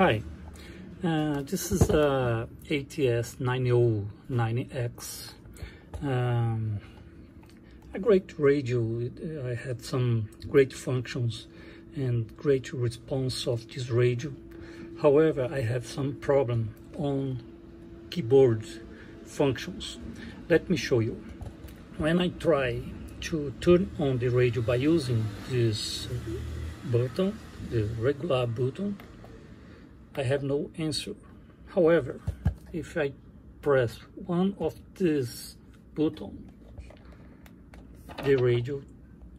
Hi, this is ATS 9090X, a great radio. I had some great functions and great response of this radio. However, I have some problem on keyboard functions. Let me show you. When I try to turn on the radio by using this button, the regular button, I have no answer. However, if I press one of these buttons, the radio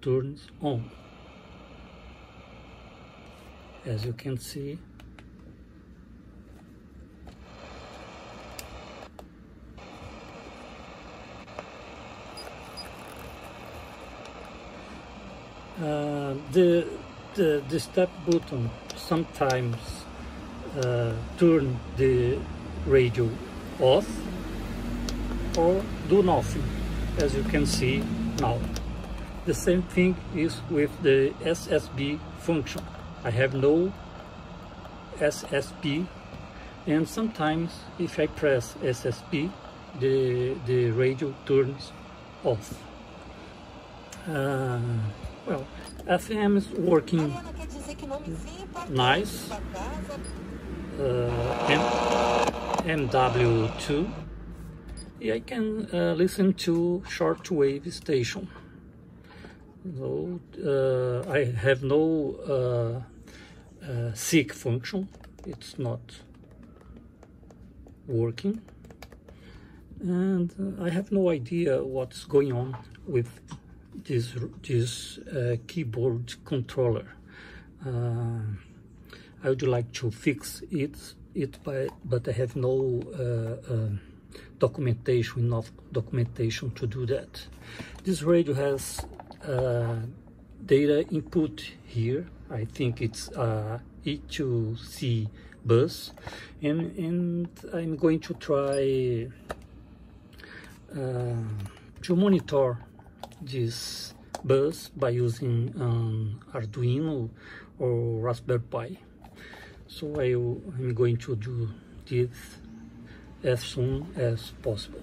turns on. As you can see, the step button sometimes turn the radio off or do nothing, as you can see now. The same thing is with the SSB function. I have no SSB, and sometimes if I press SSB, the radio turns off. Well, FM is working nice. MW2, I can listen to shortwave station. So I have no seek function. It's not working, and I have no idea what's going on with this keyboard controller. I would like to fix it, but I have no documentation, enough documentation to do that. This radio has data input here. I think it's E2C bus, and I'm going to try to monitor this bus by using Arduino or Raspberry Pi. So I'm going to do this as soon as possible.